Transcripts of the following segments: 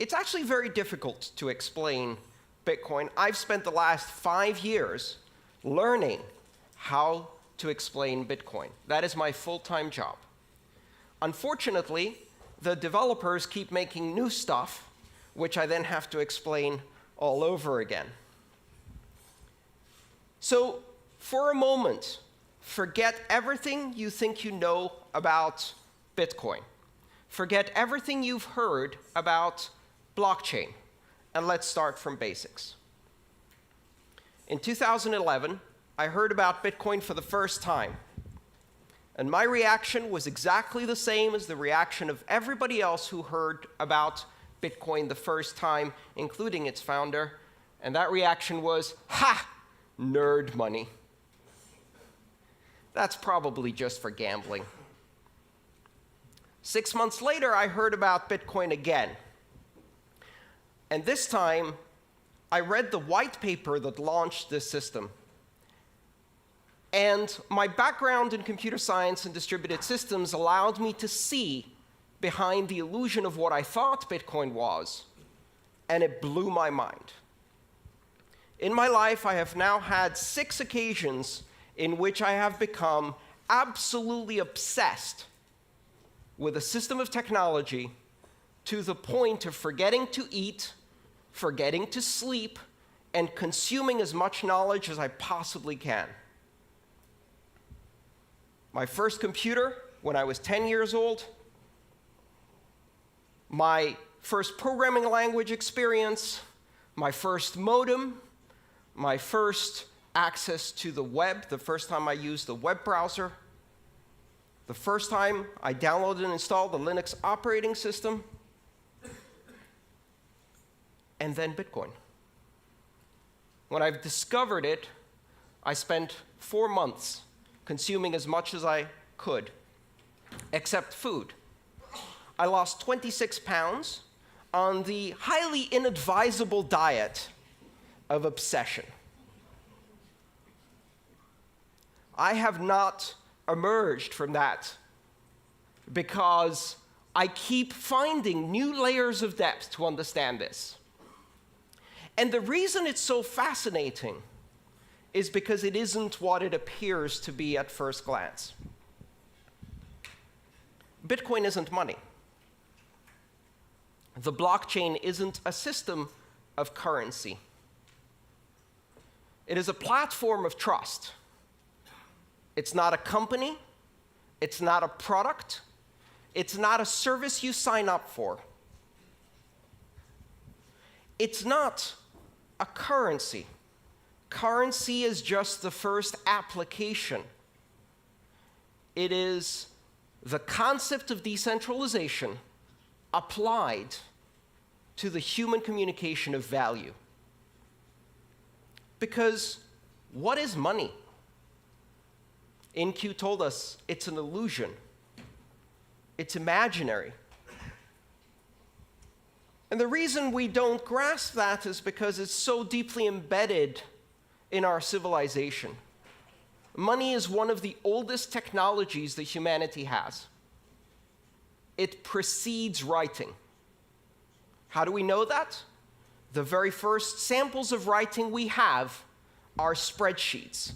It's actually very difficult to explain Bitcoin. I've spent the last 5 years learning how to explain Bitcoin. That is my full-time job. Unfortunately, the developers keep making new stuff, which I then have to explain all over again. So, for a moment, forget everything you think you know about Bitcoin. Forget everything you've heard about blockchain, and let's start from basics. In 2011, I heard about Bitcoin for the first time, and my reaction was exactly the same as the reaction of everybody else who heard about Bitcoin the first time, including its founder, and that reaction was, ha! Nerd money. That's probably just for gambling. 6 months later, I heard about Bitcoin again. And this time, I read the white paper that launched this system. And my background in computer science and distributed systems allowed me to see behind the illusion of what I thought Bitcoin was, and it blew my mind. In my life, I have now had 6 occasions in which I have become absolutely obsessed with a system of technology to the point of forgetting to eat, forgetting to sleep, and consuming as much knowledge as I possibly can. My first computer, when I was 10 years old, my first programming language experience, my first modem, my first access to the web, the first time I used the web browser, the first time I downloaded and installed the Linux operating system, and then Bitcoin. When I've discovered it, I spent 4 months consuming as much as I could, except food. I lost 26 pounds on the highly inadvisable diet of obsession. I have not emerged from that because I keep finding new layers of depth to understand this. And the reason it's so fascinating is because it isn't what it appears to be at first glance. Bitcoin isn't money. The blockchain isn't a system of currency. It is a platform of trust. It's not a company. It's not a product. It's not a service you sign up for. It's not a currency. Currency is just the first application. It is the concept of decentralization applied to the human communication of value. Because what is money? InQ told us it's an illusion. It's imaginary. And the reason we don't grasp that is because it's so deeply embedded in our civilization. Money is one of the oldest technologies that humanity has. It precedes writing. How do we know that? The very first samples of writing we have are spreadsheets.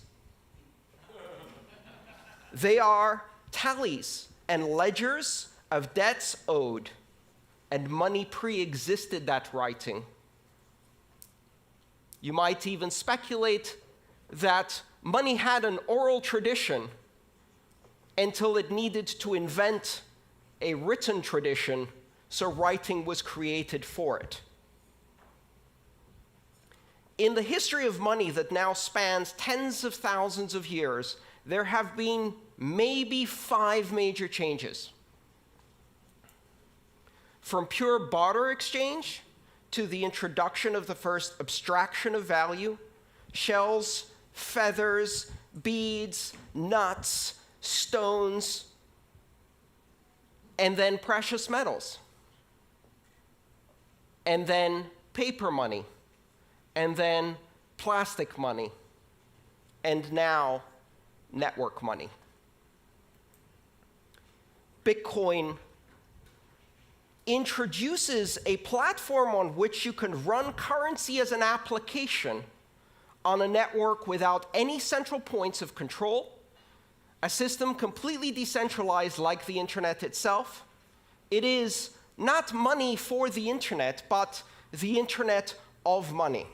They are tallies and ledgers of debts owed, and money pre-existed that writing. You might even speculate that money had an oral tradition until it needed to invent a written tradition, so writing was created for it. In the history of money that now spans tens of thousands of years, there have been maybe 5 major changes. From pure barter exchange to the introduction of the first abstraction of value, shells, feathers, beads, nuts, stones, and then precious metals, and then paper money, and then plastic money, and now network money. Bitcoin introduces a platform on which you can run currency as an application on a network without any central points of control, a system completely decentralized like the internet itself. It is not money for the internet, but the internet of money.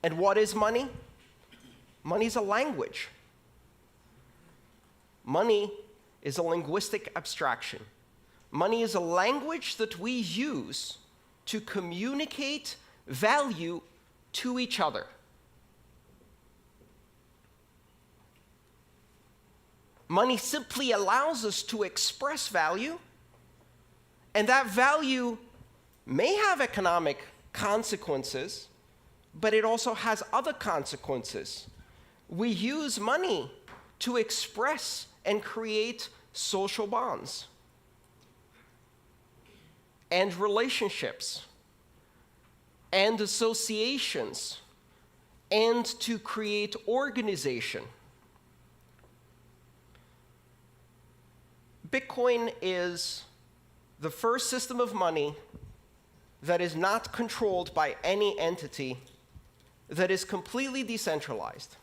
And what is money? Money is a language. Money is a linguistic abstraction. Money is a language that we use to communicate value to each other. Money simply allows us to express value, and that value may have economic consequences, but it also has other consequences. We use money to express and create social bonds and relationships and associations and to create organization. Bitcoin is the first system of money that is not controlled by any entity, that is completely decentralized.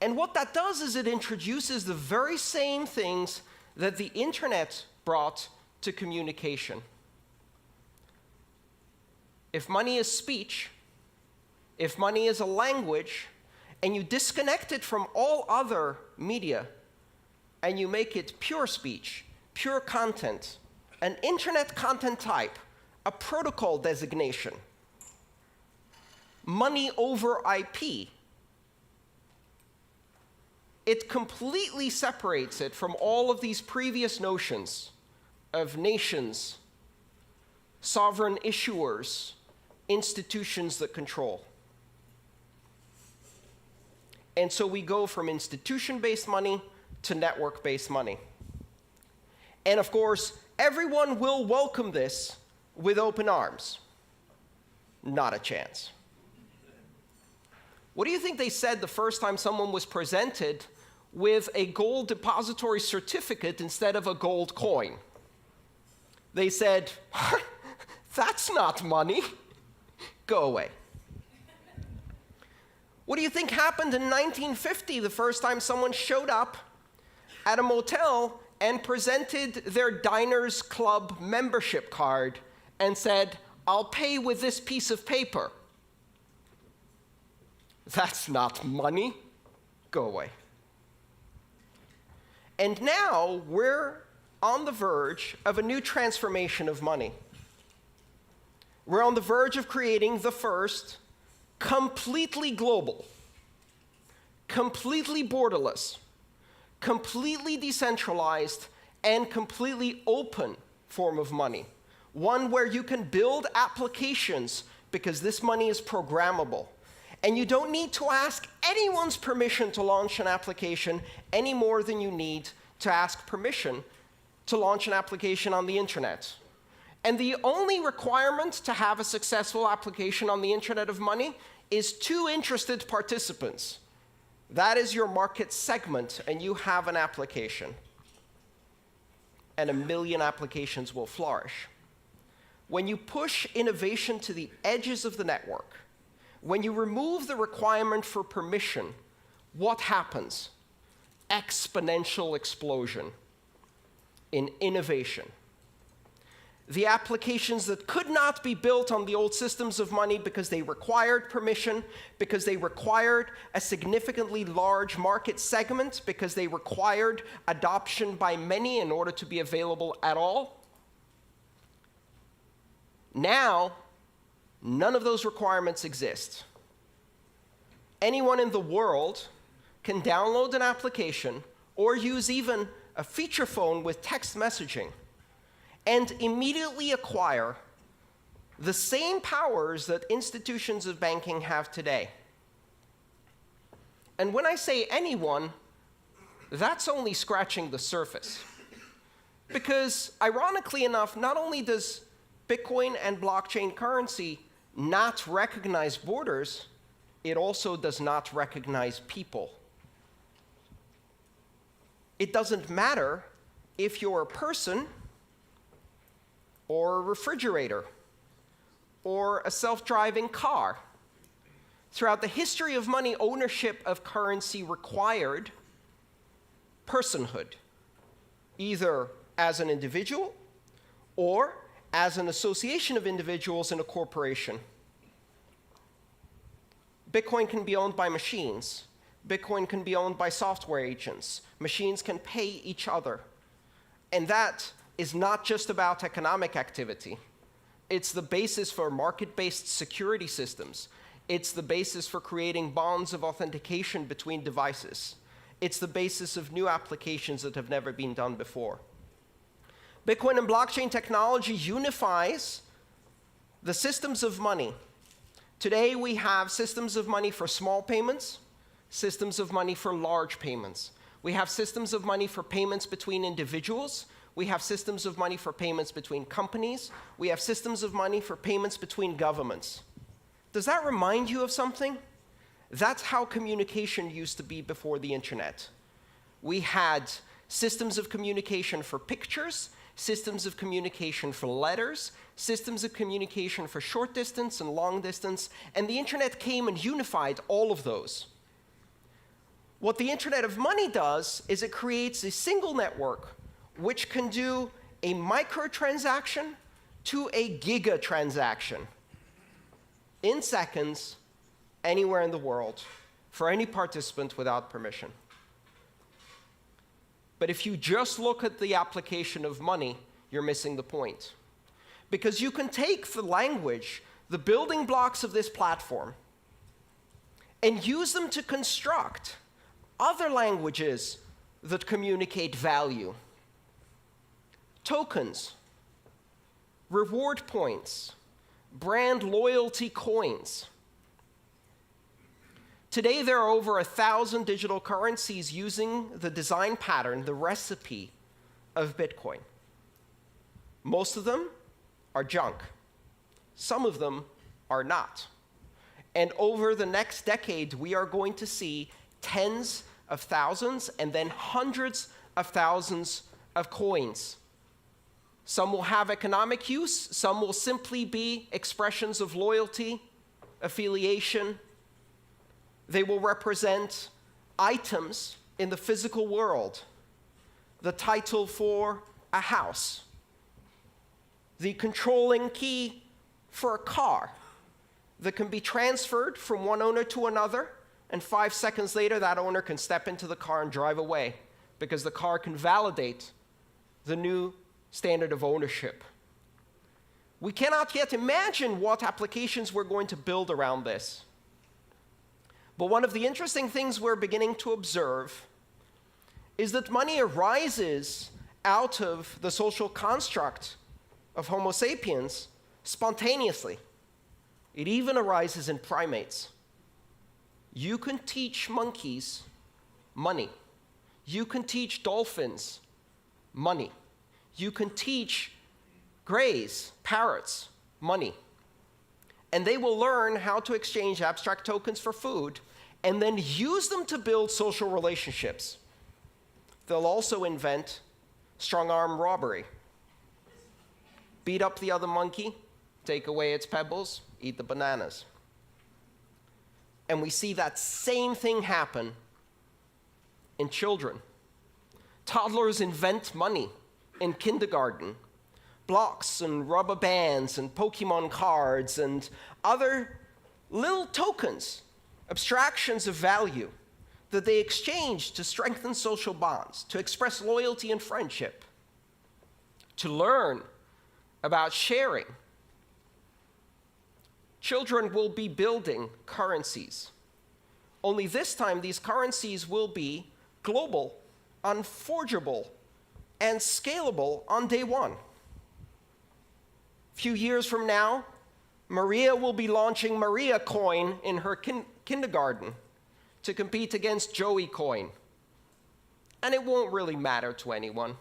And what that does is it introduces the very same things that the internet brought to communication. If money is speech, if money is a language, and you disconnect it from all other media, and you make it pure speech, pure content, an internet content type, a protocol designation, money over IP, it completely separates it from all of these previous notions of nations, sovereign issuers, institutions that control. And so we go from institution-based money to network-based money. And of course, everyone will welcome this with open arms. Not a chance. What do you think they said the first time someone was presented with a gold depository certificate instead of a gold coin? They said, "That's not money. Go away." What do you think happened in 1950, the first time someone showed up at a motel and presented their Diners Club membership card and said, "I'll pay with this piece of paper"? That's not money. Go away. And now we're on the verge of a new transformation of money. We're on the verge of creating the first completely global, completely borderless, completely decentralized, and completely open form of money. One where you can build applications because this money is programmable. And you don't need to ask anyone's permission to launch an application any more than you need to ask permission to launch an application on the internet. And the only requirement to have a successful application on the Internet of Money is 2 interested participants. That is your market segment, and you have an application. And 1 million applications will flourish. When you push innovation to the edges of the network, when you remove the requirement for permission, what happens? Exponential explosion in innovation. The applications that could not be built on the old systems of money because they required permission, because they required a significantly large market segment, because they required adoption by many in order to be available at all. Now, none of those requirements exist. Anyone in the world can download an application or use even a feature phone with text messaging and immediately acquire the same powers that institutions of banking have today. And when I say anyone, that's only scratching the surface. Because ironically enough, not only does Bitcoin and blockchain currency not recognize borders, it also does not recognize people. It doesn't matter if you're a person, or a refrigerator, or a self-driving car. Throughout the history of money, ownership of currency required personhood, either as an individual or as an association of individuals in a corporation. Bitcoin can be owned by machines. Bitcoin can be owned by software agents. Machines can pay each other. And that is not just about economic activity. It's the basis for market-based security systems. It's the basis for creating bonds of authentication between devices. It's the basis of new applications that have never been done before. Bitcoin and blockchain technology unifies the systems of money. Today we have systems of money for small payments, systems of money for large payments. We have systems of money for payments between individuals. We have systems of money for payments between companies. We have systems of money for payments between governments. Does that remind you of something? That's how communication used to be before the internet. We had systems of communication for pictures, systems of communication for letters, systems of communication for short distance and long distance, and the internet came and unified all of those. What the Internet of Money does is it creates a single network which can do a microtransaction to a gigatransaction in seconds, anywhere in the world, for any participant without permission. But if you just look at the application of money, you're missing the point. Because you can take the language, the building blocks of this platform, and use them to construct other languages that communicate value. Tokens, reward points, brand loyalty coins. Today, there are over 1,000 digital currencies using the design pattern, the recipe of Bitcoin. Most of them are junk. Some of them are not. And over the next decade, we are going to see tens of thousands and then hundreds of thousands of coins. Some will have economic use, some will simply be expressions of loyalty, affiliation. They will represent items in the physical world, the title for a house, the controlling key for a car that can be transferred from one owner to another, and 5 seconds later that owner can step into the car and drive away because the car can validate the new standard of ownership. We cannot yet imagine what applications we're going to build around this. But one of the interesting things we're beginning to observe is that money arises out of the social construct of Homo sapiens spontaneously. It even arises in primates. You can teach monkeys money. You can teach dolphins money. You can teach greys, parrots, money. And they will learn how to exchange abstract tokens for food and then use them to build social relationships. They'll also invent strong-arm robbery. Beat up the other monkey, take away its pebbles, eat the bananas. And we see that same thing happen in children. Toddlers invent money in kindergarten. Blocks and rubber bands and Pokemon cards and other little tokens, abstractions of value that they exchange to strengthen social bonds, to express loyalty and friendship, to learn about sharing. Children will be building currencies. Only this time, these currencies will be global, unforgeable, and scalable on day one. A few years from now, Maria will be launching Maria Coin in her kindergarten to compete against Joey Coin. And it won't really matter to anyone.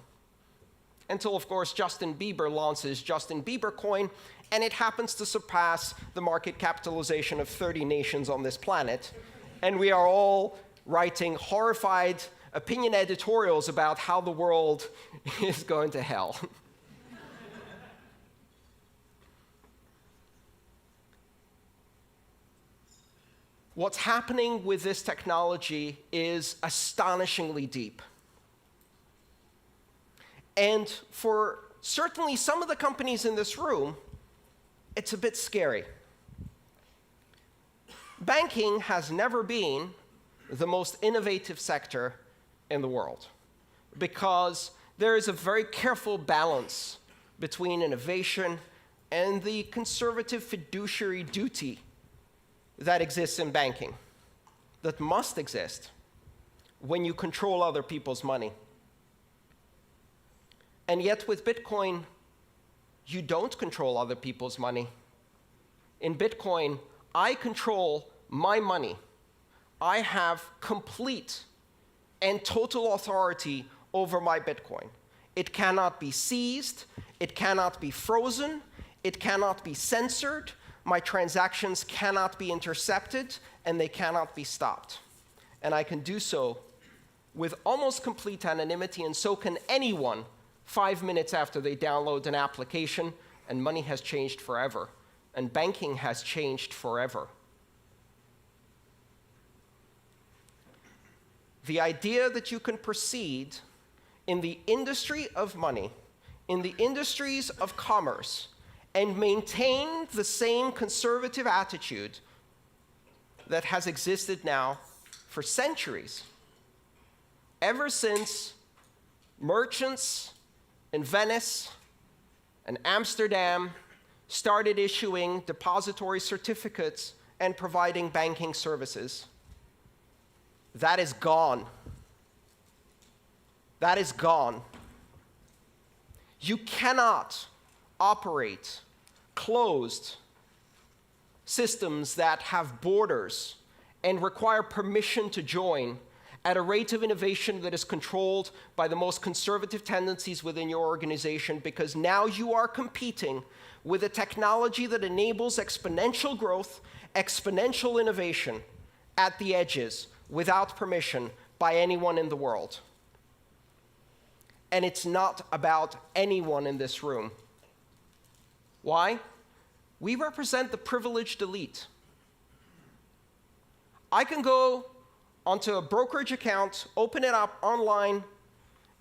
Until, of course, Justin Bieber launches Justin Bieber Coin, and it happens to surpass the market capitalization of 30 nations on this planet. And we are all writing horrified opinion editorials about how the world is going to hell. What's happening with this technology is astonishingly deep. And for certainly some of the companies in this room, it's a bit scary. Banking has never been the most innovative sector in the world because there is a very careful balance between innovation and the conservative fiduciary duty that exists in banking, that must exist when you control other people's money. And yet with Bitcoin, you don't control other people's money. In Bitcoin, I control my money. I have complete and total authority over my Bitcoin. It cannot be seized, it cannot be frozen, it cannot be censored, my transactions cannot be intercepted, and they cannot be stopped. And I can do so with almost complete anonymity, and so can anyone 5 minutes after they download an application, and money has changed forever, and banking has changed forever. The idea that you can proceed in the industry of money, in the industries of commerce, and maintain the same conservative attitude that has existed now for centuries, ever since merchants in Venice and Amsterdam started issuing depository certificates and providing banking services. That is gone. That is gone. You cannot operate closed systems that have borders and require permission to join at a rate of innovation that is controlled by the most conservative tendencies within your organization, because now you are competing with a technology that enables exponential growth, exponential innovation at the edges without permission by anyone in the world. And it's not about anyone in this room. Why? We represent the privileged elite. I can go onto a brokerage account, open it up online,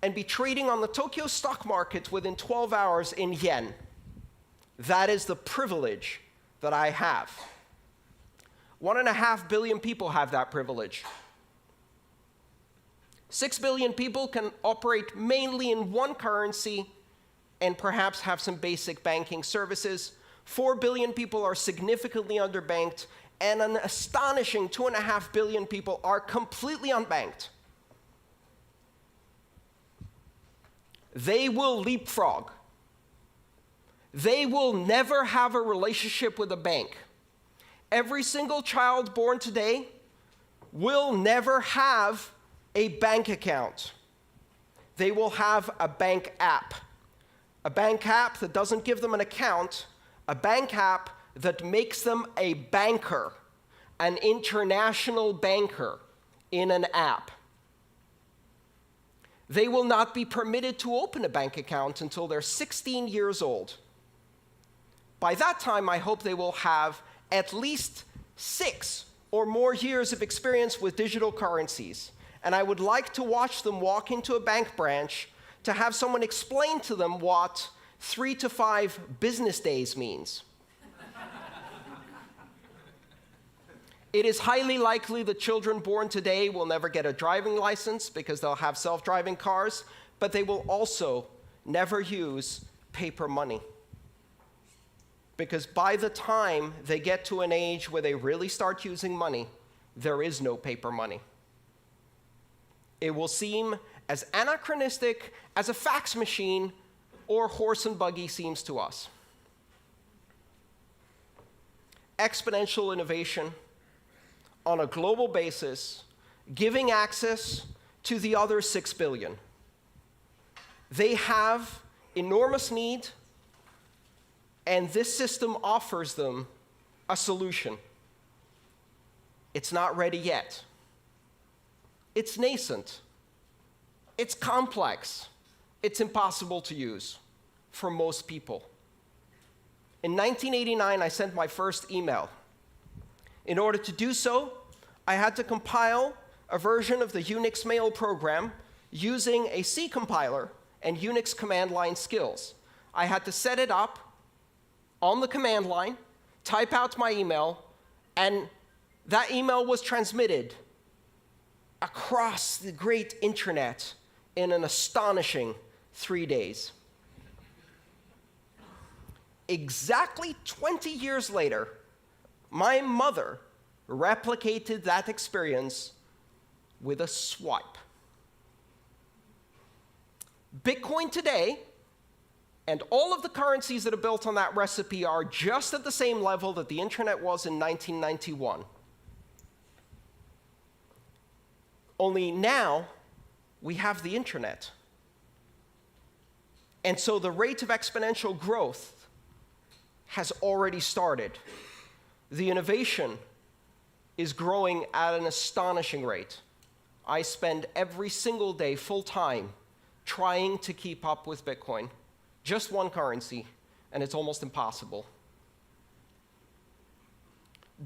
and be trading on the Tokyo stock market within 12 hours in yen. That is the privilege that I have. 1.5 billion people have that privilege. 6 billion people can operate mainly in one currency and perhaps have some basic banking services. 4 billion people are significantly underbanked, and an astonishing 2.5 billion people are completely unbanked. They will leapfrog. They will never have a relationship with a bank. Every single child born today will never have a bank account. They will have a bank app. A bank app that doesn't give them an account, a bank app that makes them a banker, an international banker in an app. They will not be permitted to open a bank account until they're 16 years old. By that time, I hope they will have at least 6 or more years of experience with digital currencies. And I would like to watch them walk into a bank branch to have someone explain to them what 3 to 5 business days means. It is highly likely that children born today will never get a driving license because they'll have self-driving cars, but they will also never use paper money. Because by the time they get to an age where they really start using money, there is no paper money. It will seem as anachronistic as a fax machine or horse and buggy seems to us. Exponential innovation on a global basis, giving access to the other 6 billion. They have enormous need, and this system offers them a solution. It's not ready yet. It's nascent. It's complex. It's impossible to use for most people. In 1989, I sent my first email. In order to do so, I had to compile a version of the Unix mail program using a C compiler and Unix command line skills. I had to set it up on the command line, type out my email, and that email was transmitted across the great internet in an astonishing 3 days. Exactly 20 years later, my mother replicated that experience with a swipe. Bitcoin today, and all of the currencies that are built on that recipe, are just at the same level that the internet was in 1991. Only now, we have the internet. And so the rate of exponential growth has already started. The innovation is growing at an astonishing rate. I spend every single day full-time trying to keep up with Bitcoin. Just one currency, and it's almost impossible.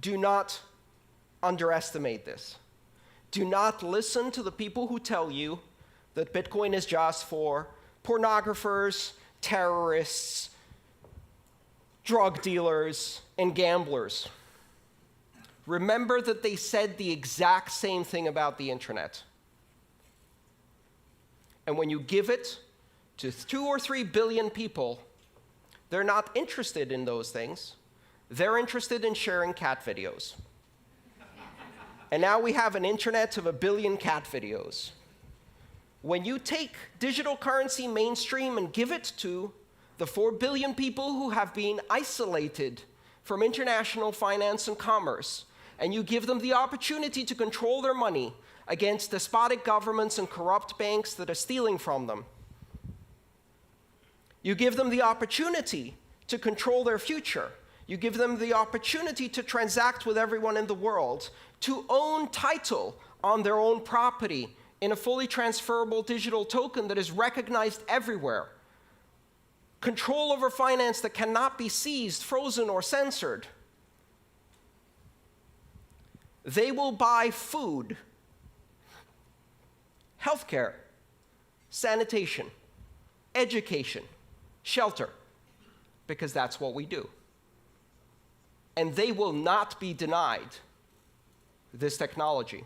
Do not underestimate this. Do not listen to the people who tell you that Bitcoin is just for pornographers, terrorists, drug dealers, and gamblers. Remember that they said the exact same thing about the internet. And when you give it to 2 or 3 billion people, they're not interested in those things. They're interested in sharing cat videos. And now we have an internet of 1 billion cat videos. When you take digital currency mainstream and give it to the 4 billion people who have been isolated from international finance and commerce, and you give them the opportunity to control their money against despotic governments and corrupt banks that are stealing from them, you give them the opportunity to control their future. You give them the opportunity to transact with everyone in the world, to own title on their own property in a fully transferable digital token that is recognized everywhere. Control over finance that cannot be seized, frozen, or censored. They will buy food, healthcare, sanitation, education, shelter, because that's what we do. And they will not be denied this technology.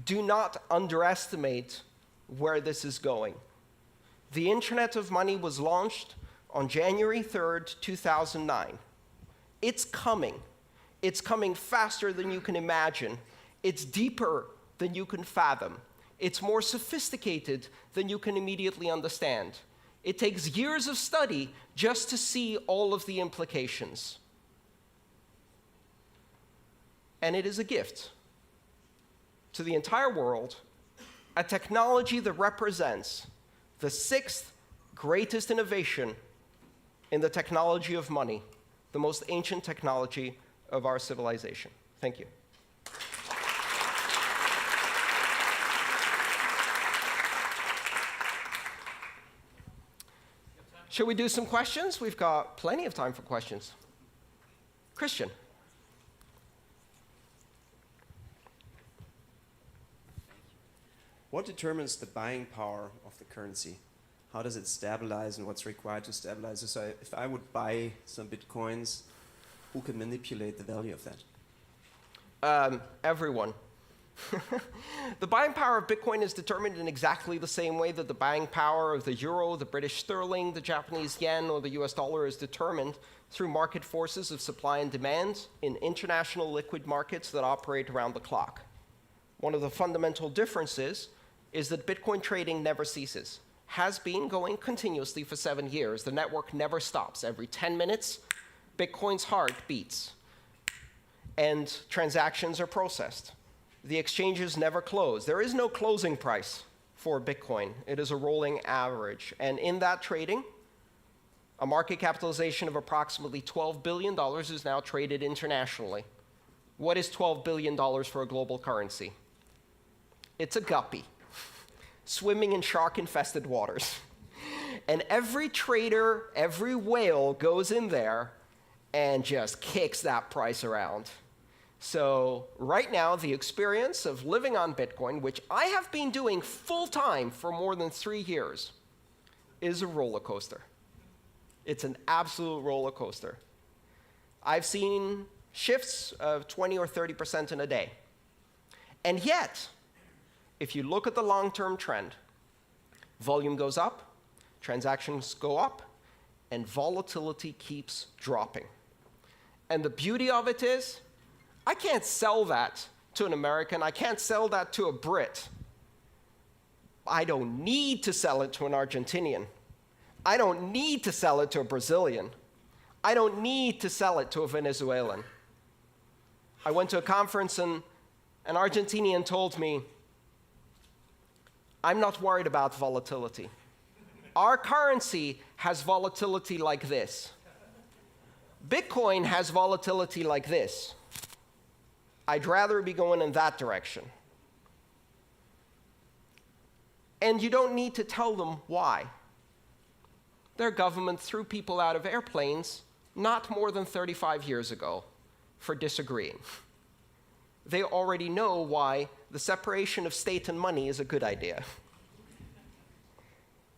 Do not underestimate where this is going. The Internet of Money was launched on January 3rd, 2009. It's coming. It's coming faster than you can imagine. It's deeper than you can fathom. It's more sophisticated than you can immediately understand. It takes years of study just to see all of the implications. And it is a gift to the entire world, a technology that represents the 6th greatest innovation in the technology of money, the most ancient technology of our civilization. Thank you. Shall we do some questions? We've got plenty of time for questions. Christian. What determines the buying power of the currency? How does it stabilize and what's required to stabilize it? So if I would buy some bitcoins, who can manipulate the value of that? Everyone. The buying power of Bitcoin is determined in exactly the same way that the buying power of the euro, the British sterling, the Japanese yen, or the US dollar is determined through market forces of supply and demand in international liquid markets that operate around the clock. One of the fundamental differences is that Bitcoin trading never ceases. Has been going continuously for 7 years. The network never stops. Every 10 minutes, Bitcoin's heart beats, and transactions are processed. The exchanges never close. There is no closing price for Bitcoin. It is a rolling average. And in that trading, a market capitalization of approximately $12 billion is now traded internationally. What is $12 billion for a global currency? It's a guppy. swimming in shark-infested waters. And every trader, every whale goes in there and just kicks that price around. So right now, the experience of living on Bitcoin, which I have been doing full-time for more than 3 years, is a roller coaster. It's an absolute roller coaster. I've seen shifts of 20 or 30% in a day. And yet, if you look at the long-term trend, volume goes up, transactions go up, and volatility keeps dropping. And the beauty of it is, I can't sell that to an American. I can't sell that to a Brit. I don't need to sell it to an Argentinian. I don't need to sell it to a Brazilian. I don't need to sell it to a Venezuelan. I went to a conference and an Argentinian told me, I'm not worried about volatility. Our currency has volatility like this. Bitcoin has volatility like this. I'd rather be going in that direction. And you don't need to tell them why. Their government threw people out of airplanes not more than 35 years ago for disagreeing. They already know why the separation of state and money is a good idea.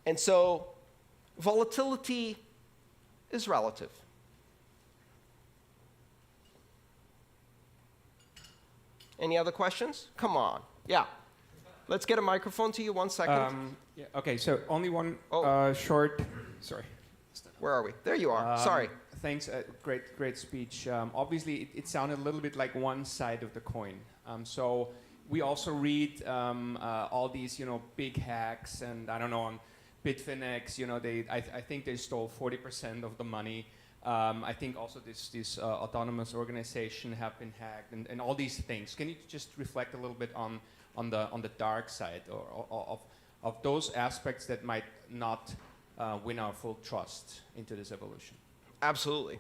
And so volatility is relative. Any other questions? Come on. Yeah. Let's get a microphone to you. 1 second. Yeah, okay, so only one short... Sorry. Where are we? There you are. Sorry. Thanks. Great speech. Obviously, it sounded a little bit like one side of the coin. So we also read all these, big hacks, and I don't know, on Bitfinex, I think they stole 40% of the money. I think also this autonomous organization have been hacked, and all these things. Can you just reflect a little bit on the dark side of those aspects that might not win our full trust into this evolution? Absolutely.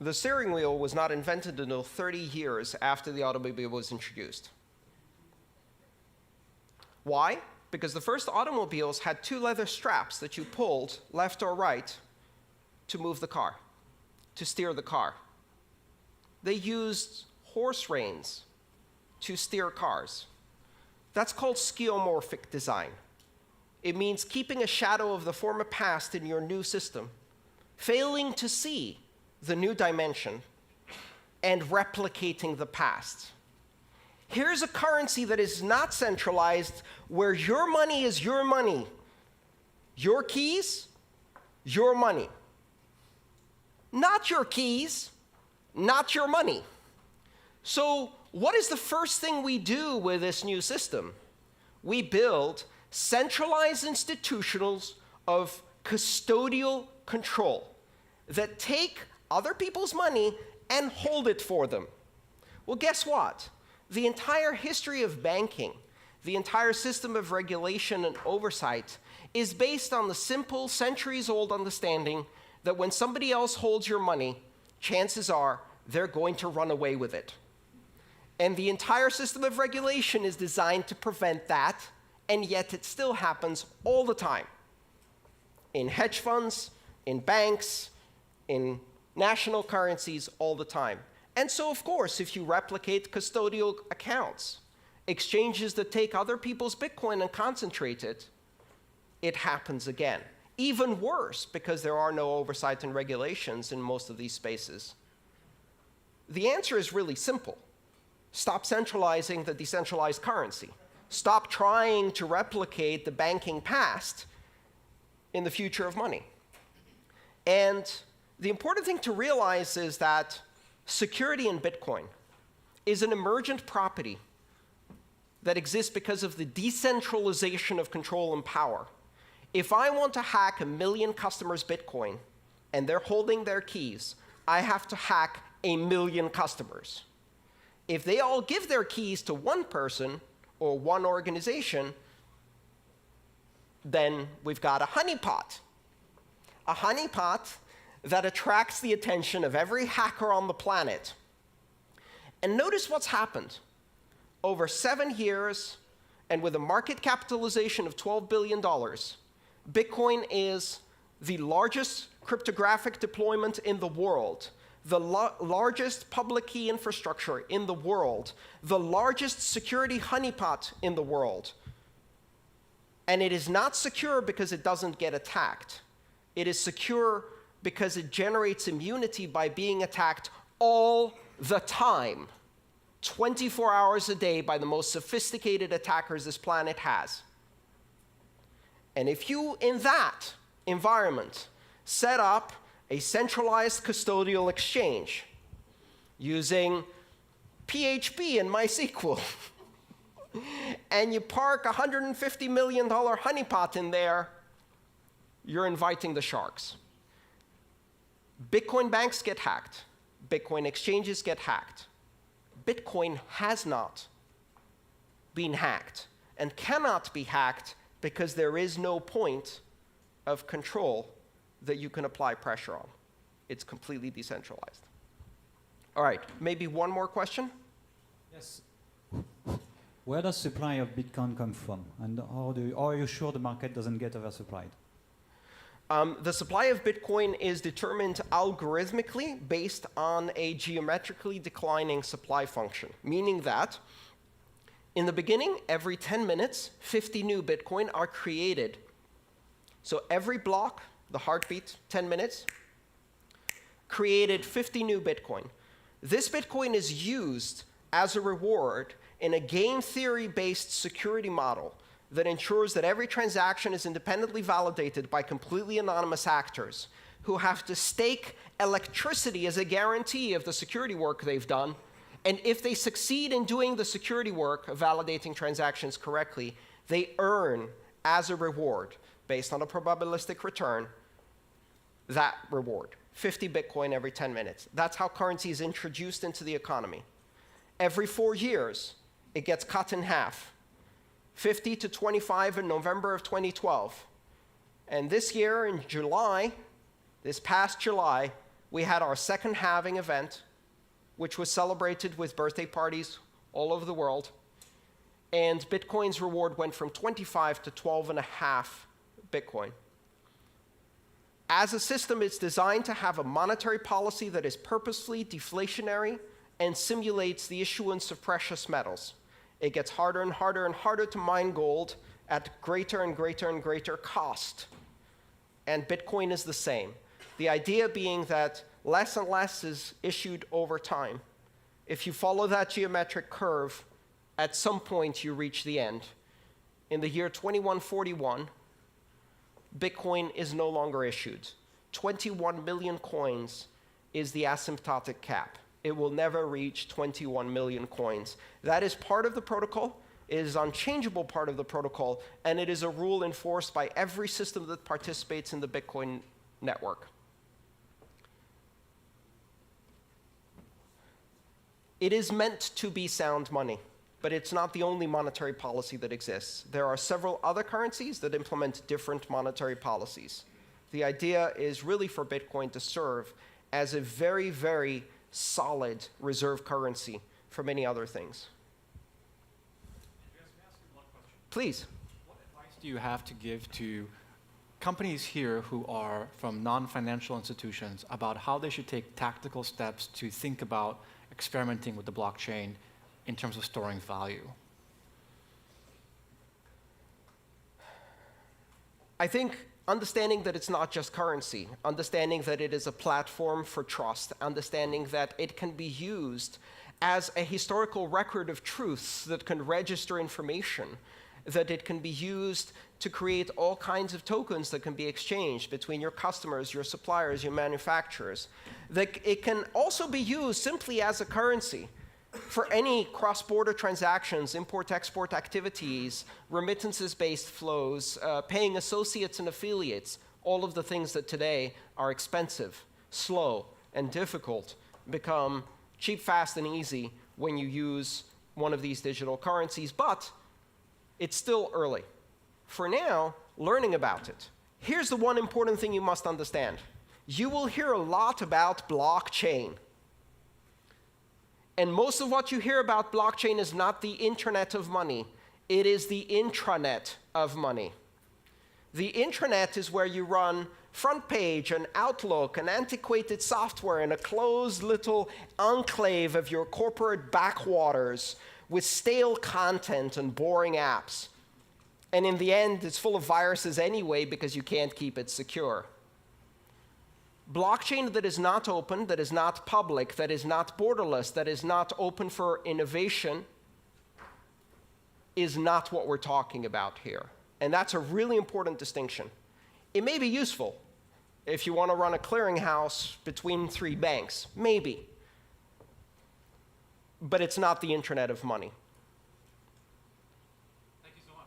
The steering wheel was not invented until 30 years after the automobile was introduced. Why? Because the first automobiles had 2 leather straps that you pulled left or right to move the car, to steer the car. They used horse reins to steer cars. That's called skeuomorphic design. It means keeping a shadow of the former past in your new system, failing to see the new dimension, and replicating the past. Here's a currency that is not centralized, where your money is your money. Your keys, your money. Not your keys, not your money. So what is the first thing we do with this new system? We build centralized institutions of custodial control that take other people's money and hold it for them. Well, guess what? The entire history of banking, the entire system of regulation and oversight is based on the simple, centuries-old understanding that when somebody else holds your money, chances are they're going to run away with it. And the entire system of regulation is designed to prevent that, and yet it still happens all the time. In hedge funds, in banks, in national currencies, all the time. And so, of course, if you replicate custodial accounts, exchanges that take other people's Bitcoin and concentrate it, it happens again. Even worse, because there are no oversight and regulations in most of these spaces. The answer is really simple. Stop centralizing the decentralized currency. Stop trying to replicate the banking past in the future of money. And the important thing to realize is that security in Bitcoin is an emergent property that exists because of the decentralization of control and power. If I want to hack 1 million customers' Bitcoin and they're holding their keys, I have to hack 1 million customers. If they all give their keys to one person or one organization, then we've got a honeypot. A honeypot that attracts the attention of every hacker on the planet. And notice what's happened. over 7 years, and with a market capitalization of $12 billion, Bitcoin is the largest cryptographic deployment in the world, the largest public key infrastructure in the world, the largest security honeypot in the world. And it is not secure because it doesn't get attacked. It is secure because it generates immunity by being attacked all the time, 24 hours a day, by the most sophisticated attackers this planet has. And if you, in that environment, set up a centralized custodial exchange using PHP and MySQL, and you park a $150 million honeypot in there, you're inviting the sharks. Bitcoin banks get hacked. Bitcoin exchanges get hacked. Bitcoin has not been hacked and cannot be hacked because there is no point of control that you can apply pressure on. It's completely decentralized. All right, maybe one more question? Yes. Where does supply of Bitcoin come from? And how are you sure the market doesn't get oversupplied? The supply of Bitcoin is determined algorithmically based on a geometrically declining supply function, meaning that in the beginning, every 10 minutes, 50 new Bitcoin are created. So every block, the heartbeat, 10 minutes, created 50 new Bitcoin. This Bitcoin is used as a reward in a game theory-based security model that ensures that every transaction is independently validated by completely anonymous actors who have to stake electricity as a guarantee of the security work they've done. And if they succeed in doing the security work of validating transactions correctly, they earn as a reward, based on a probabilistic return, that reward, 50 Bitcoin every 10 minutes. That's how currency is introduced into the economy. Every 4 years, it gets cut in half. 50 to 25 in November of 2012. And this year in July, this past July, we had our second halving event, which was celebrated with birthday parties all over the world. And Bitcoin's reward went from 25 to 12.5 Bitcoin. As a system, it's designed to have a monetary policy that is purposefully deflationary and simulates the issuance of precious metals. It gets harder and harder and harder to mine gold at greater and greater and greater cost. And Bitcoin is the same. The idea being that less and less is issued over time. If you follow that geometric curve, at some point you reach the end. In the year 2141, Bitcoin is no longer issued. 21 million coins is the asymptotic cap. It will never reach 21 million coins. That is part of the protocol. It is an unchangeable part of the protocol, and it is a rule enforced by every system that participates in the Bitcoin network. It is meant to be sound money, but it's not the only monetary policy that exists. There are several other currencies that implement different monetary policies. The idea is really for Bitcoin to serve as a very, very solid reserve currency for many other things. Andreas, may I ask you one question? Please. What advice do you have to give to companies here who are from non-financial institutions about how they should take tactical steps to think about experimenting with the blockchain in terms of storing value? I think understanding that it's not just currency, understanding that it is a platform for trust, understanding that it can be used as a historical record of truths that can register information, that it can be used to create all kinds of tokens that can be exchanged between your customers, your suppliers, your manufacturers, that it can also be used simply as a currency for any cross-border transactions, import-export activities, remittances-based flows, paying associates and affiliates, all of the things that today are expensive, slow, and difficult become cheap, fast, and easy when you use one of these digital currencies, but it's still early. For now, learning about it. Here's the one important thing you must understand. You will hear a lot about blockchain. And most of what you hear about blockchain is not the internet of money. It is the intranet of money. The intranet is where you run front page and Outlook and antiquated software in a closed little enclave of your corporate backwaters with stale content and boring apps. And in the end, it's full of viruses anyway because you can't keep it secure. Blockchain that is not open, that is not public, that is not borderless, that is not open for innovation is not what we're talking about here. And that's a really important distinction. It may be useful if you want to run a clearinghouse between 3 banks, maybe. But it's not the internet of money.